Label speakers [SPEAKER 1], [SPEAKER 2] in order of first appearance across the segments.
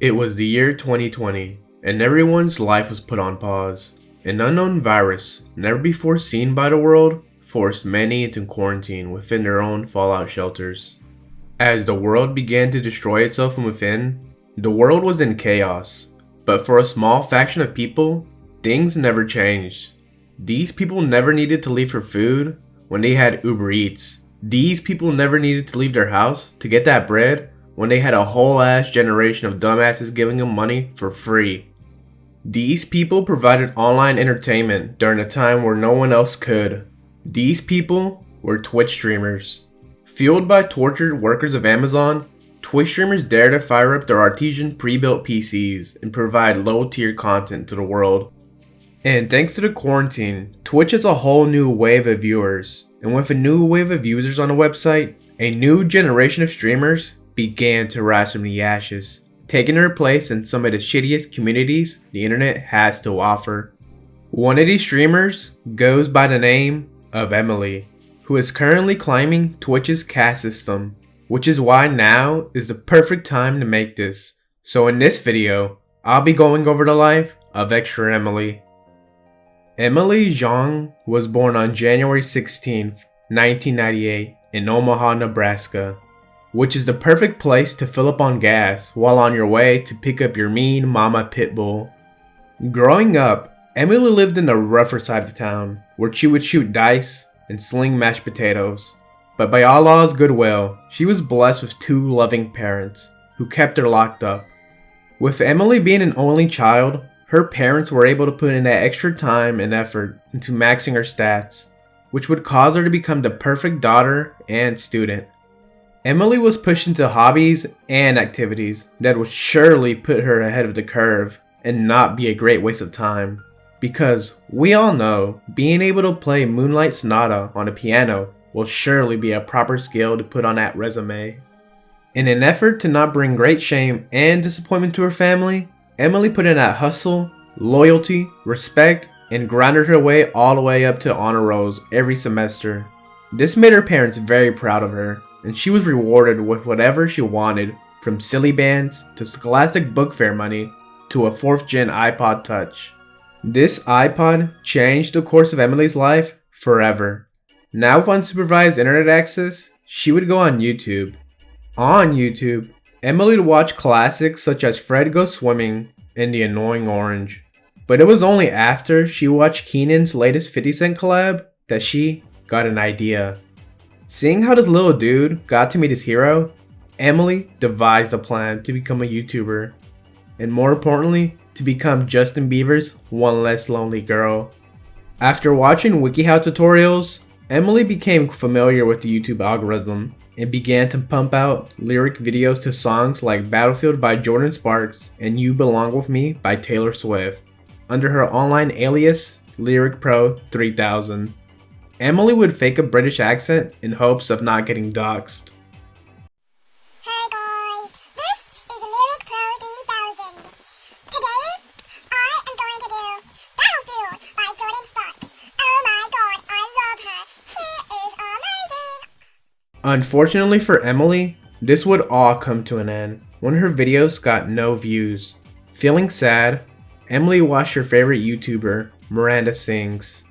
[SPEAKER 1] It was the year 2020, and everyone's life was put on pause. An unknown virus, never before seen by the world, forced many into quarantine within their own fallout shelters. As the world began to destroy itself from within, the world was in chaos. But for a small faction of people, things never changed. These people never needed to leave for food when they had Uber Eats. These people never needed to leave their house to get that bread when they had a whole ass generation of dumbasses giving them money for free. These people provided online entertainment during a time where no one else could. These people were Twitch streamers. Fueled by tortured workers of Amazon, Twitch streamers dare to fire up their artisan pre-built PCs and provide low-tier content to the world. And thanks to the quarantine, Twitch has a whole new wave of viewers. And with a new wave of users on the website, a new generation of streamers began to rise from the ashes, taking their place in some of the shittiest communities the internet has to offer. One of these streamers goes by the name of Emily, who is currently climbing Twitch's caste system, which is why now is the perfect time to make this. So in this video, I'll be going over the life of ExtraEmily. Emily Zhang was born on January 16th, 1998 in Omaha, Nebraska, which is the perfect place to fill up on gas while on your way to pick up your mean mama pitbull. Growing up, Emily lived in the rougher side of town, where she would shoot dice and sling mashed potatoes. But by Allah's goodwill, she was blessed with two loving parents, who kept her locked up. With Emily being an only child, her parents were able to put in that extra time and effort into maxing her stats, which would cause her to become the perfect daughter and student. Emily was pushed into hobbies and activities that would surely put her ahead of the curve and not be a great waste of time. Because we all know being able to play Moonlight Sonata on a piano will surely be a proper skill to put on that resume. In an effort to not bring great shame and disappointment to her family, Emily put in that hustle, loyalty, respect, and grinded her way all the way up to honor rolls every semester. This made her parents very proud of her, and she was rewarded with whatever she wanted, from silly bands to Scholastic Book Fair money to a 4th gen iPod Touch. This iPod changed the course of Emily's life forever. Now with unsupervised internet access, she would go on YouTube. On YouTube, Emily would watch classics such as Fred Goes Swimming and The Annoying Orange. But it was only after she watched Keenan's latest 50 Cent collab that she got an idea. Seeing how this little dude got to meet his hero, Emily devised a plan to become a YouTuber. And more importantly, to become Justin Bieber's One Less Lonely Girl. After watching WikiHow tutorials, Emily became familiar with the YouTube algorithm and began to pump out lyric videos to songs like Battlefield by Jordan Sparks and You Belong With Me by Taylor Swift under her online alias Lyric Pro 3000. Emily would fake a British accent in hopes of not getting doxxed.
[SPEAKER 2] Hey guys, this is Lyric Pro 3000. Today, I am going to do Battlefield by Jordan Sparks. Oh my god, I love her. She is amazing.
[SPEAKER 1] Unfortunately for Emily, this would all come to an end when her videos got no views. Feeling sad, Emily watched her favorite YouTuber, Miranda Sings.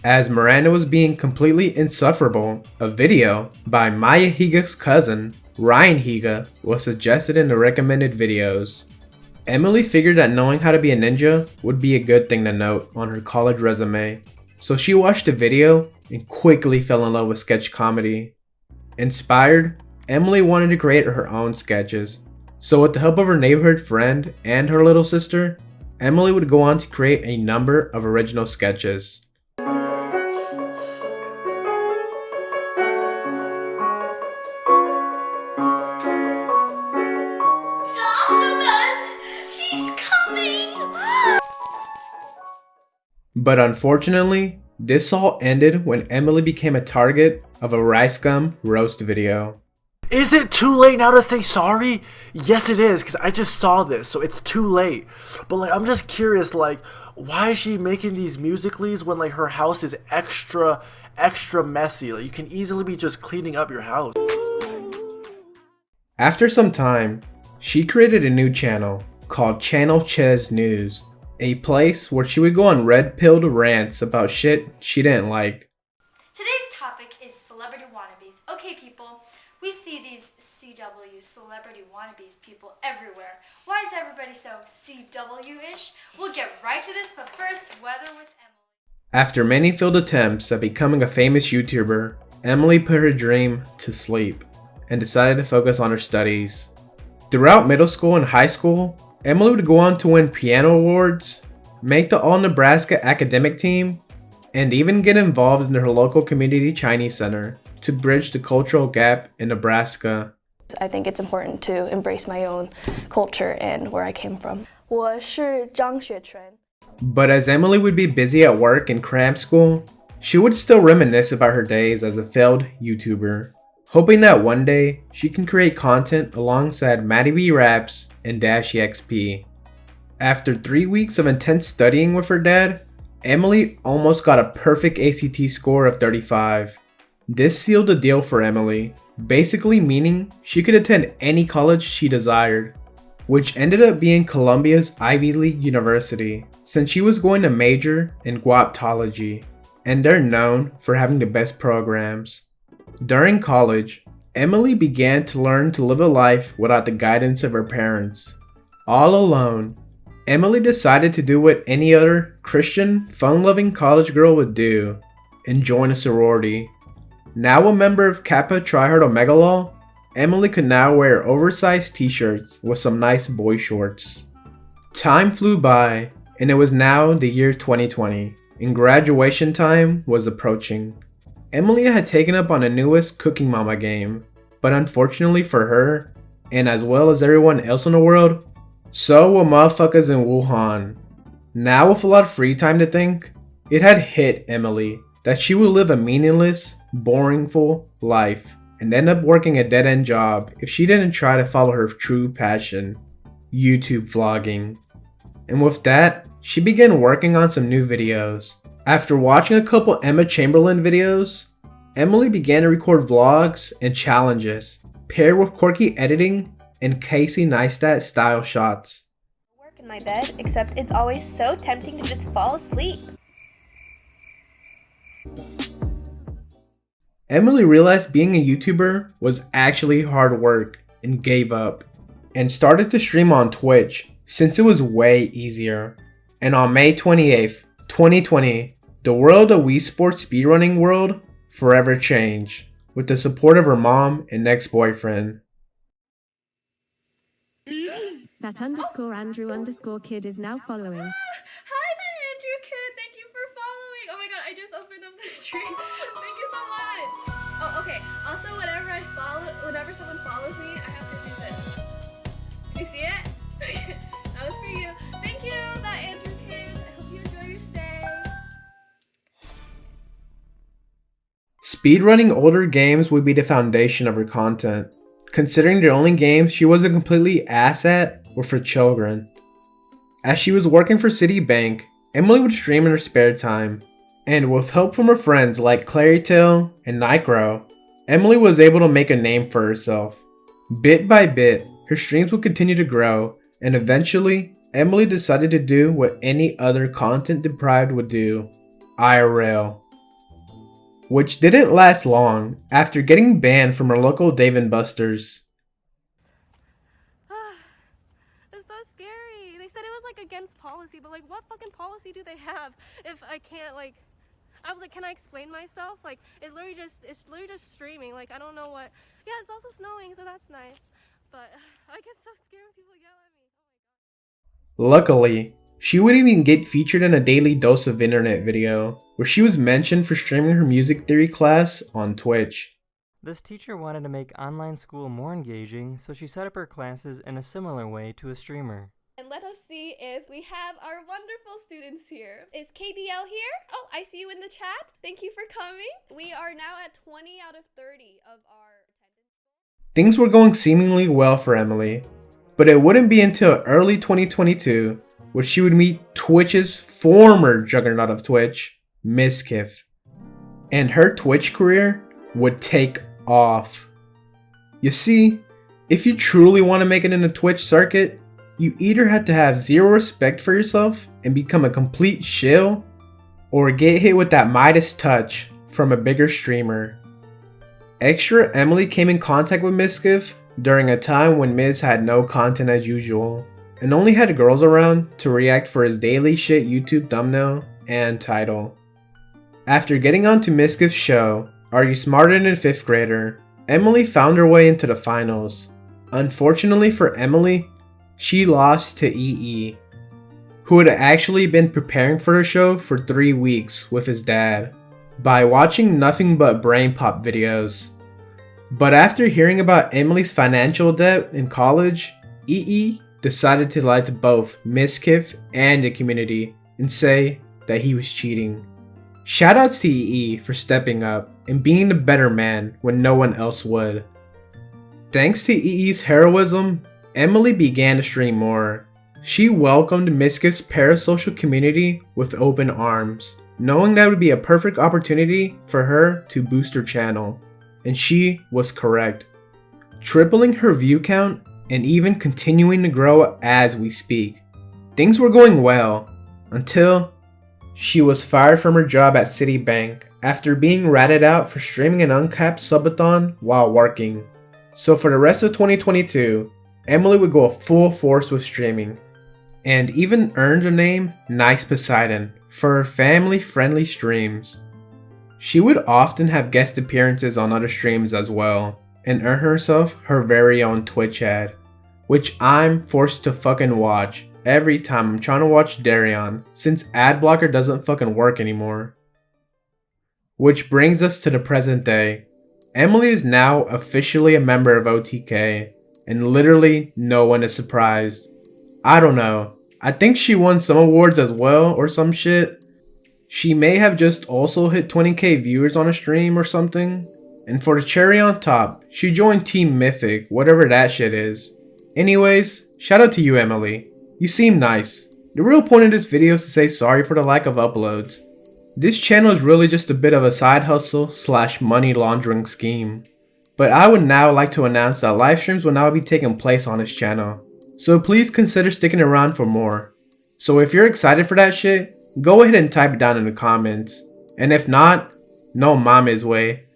[SPEAKER 1] As Miranda was being completely insufferable, a video by Maya Higa's cousin, Ryan Higa, was suggested in the recommended videos. Emily figured that knowing how to be a ninja would be a good thing to note on her college resume, so she watched the video and quickly fell in love with sketch comedy. Inspired, Emily wanted to create her own sketches, so with the help of her neighborhood friend and her little sister, Emily would go on to create a number of original sketches. But unfortunately, this all ended when Emily became a target of a rice gum roast video.
[SPEAKER 3] Is it too late now to say sorry? Yes it is, because I just saw this, so it's too late. But I'm just curious, why is she making these musicallys when her house is extra messy? You can easily be just cleaning up your house.
[SPEAKER 1] After some time, She created a new channel called Channel Ches News, a place where she would go on red-pilled rants about shit she didn't like.
[SPEAKER 4] Today's topic is celebrity wannabes. Okay, people, we see these CW, celebrity wannabes, people everywhere. Why is everybody so CW-ish? We'll get right to this, but first, weather with Emily.
[SPEAKER 1] After many failed attempts at becoming a famous YouTuber, Emily put her dream to sleep and decided to focus on her studies. Throughout middle school and high school, Emily would go on to win piano awards, make the All-Nebraska academic team, and even get involved in her local community Chinese center to bridge the cultural gap in Nebraska.
[SPEAKER 5] I think it's important to embrace my own culture and where I came from. 我是张雪纯.
[SPEAKER 1] But as Emily would be busy at work and cram school, she would still reminisce about her days as a failed YouTuber, hoping that one day she can create content alongside Maddie B Raps and Dash EXP. After 3 weeks of intense studying with her dad, Emily almost got a perfect ACT score of 35. This sealed the deal for Emily, basically meaning she could attend any college she desired, which ended up being Columbia's Ivy League University, since she was going to major in guaptology, and they're known for having the best programs. During college, Emily began to learn to live a life without the guidance of her parents. All alone, Emily decided to do what any other Christian, fun-loving college girl would do, and join a sorority. Now a member of Kappa Tri Heart Omega Law, Emily could now wear oversized t-shirts with some nice boy shorts. Time flew by, and it was now the year 2020, and graduation time was approaching. Emily had taken up on the newest Cooking Mama game, but unfortunately for her, and as well as everyone else in the world, so were motherfuckers in Wuhan. Now with a lot of free time to think, it had hit Emily that she would live a meaningless, boringful life and end up working a dead-end job if she didn't try to follow her true passion, YouTube vlogging. And with that, she began working on some new videos. After watching a couple Emma Chamberlain videos, Emily began to record vlogs and challenges, paired with quirky editing and Casey Neistat style shots.
[SPEAKER 6] I work in my bed, except it's always so tempting to just fall asleep.
[SPEAKER 1] Emily realized being a YouTuber was actually hard work and gave up, and started to stream on Twitch since it was way easier. And on May 28th, 2020, the world of Wii Sports speedrunning world forever changed with the support of her mom and ex-boyfriend.
[SPEAKER 7] That _Andrew_kid is now following.
[SPEAKER 4] Hi there, Andrew Kid. Thank you for following. Oh my god, I just opened up the stream. Thank you so much. Oh, okay. Also, whenever someone follows me, I have to do this. Can you see it? That was for you. Thank you, that Andrew Kid. I hope you enjoy your stay.
[SPEAKER 1] Speedrunning older games would be the foundation of her content, considering the only games she wasn't completely ass at were for children. As she was working for Citibank, Emily would stream in her spare time, and with help from her friends like Clarytale and Nicro, Emily was able to make a name for herself. Bit by bit, her streams would continue to grow, and eventually, Emily decided to do what any other content deprived would do, IRL. Which didn't last long after getting banned from her local Dave & Buster's.
[SPEAKER 6] It's so scary. They said it was like against policy, but like what fucking policy do they have if I can't like I was like, can I explain myself? Like it's literally just streaming. Like I don't know what. Yeah, it's also snowing, so that's nice. But I get so scared when people yell at me. Oh my god.
[SPEAKER 1] Luckily, she would even get featured in a Daily Dose of Internet video, where she was mentioned for streaming her music theory class on Twitch.
[SPEAKER 8] This teacher wanted to make online school more engaging, so she set up her classes in a similar way to a streamer.
[SPEAKER 9] And let us see if we have our wonderful students here. Is KBL here? Oh, I see you in the chat. Thank you for coming. We are now at 20 out of 30 of our attendance.
[SPEAKER 1] Things were going seemingly well for Emily, but it wouldn't be until early 2022 where she would meet Twitch's former juggernaut of Twitch, Miskiff, and her Twitch career would take off. You see, If you truly want to make it in the Twitch circuit, you either have to have zero respect for yourself and become a complete shill, or get hit with that Midas touch from a bigger streamer. ExtraEmily came in contact with Miskiff during a time when Miz had no content as usual, and only had girls around to react for his daily shit YouTube thumbnail and title. After getting onto Miskiff's show, Are You Smarter Than a 5th Grader?, Emily found her way into the finals. Unfortunately for Emily, she lost to EE, who had actually been preparing for the show for 3 weeks with his dad, by watching nothing but brain pop videos. But after hearing about Emily's financial debt in college, EE decided to lie to both Miskiff and the community and say that he was cheating. Shoutouts to EE for stepping up and being the better man when no one else would. Thanks to EE's heroism, Emily began to stream more. She welcomed Miskiff's parasocial community with open arms, knowing that would be a perfect opportunity for her to boost her channel. And she was correct, tripling her view count and even continuing to grow as we speak. Things were going well until she was fired from her job at Citibank after being ratted out for streaming an uncapped subathon while working. So for the rest of 2022, Emily would go full force with streaming, and even earned the name Nice Poseidon for her family-friendly streams. She would often have guest appearances on other streams as well, and earn herself her very own Twitch ad, which I'm forced to fucking watch every time I'm trying to watch Darion, since ad blocker doesn't fucking work anymore. Which brings us to the present day. Emily is now officially a member of OTK, and literally no one is surprised. I don't know, I think she won some awards as well or some shit. She may have just also hit 20k viewers on a stream or something. And for the cherry on top, she joined Team Mythic, whatever that shit is. Anyways, shout out to you, Emily. You seem nice. The real point of this video is to say sorry for the lack of uploads. This channel is really just a bit of a side hustle / money laundering scheme. But I would now like to announce that live streams will now be taking place on this channel. So please consider sticking around for more. So if you're excited for that shit, go ahead and type it down in the comments. And if not, no mames way.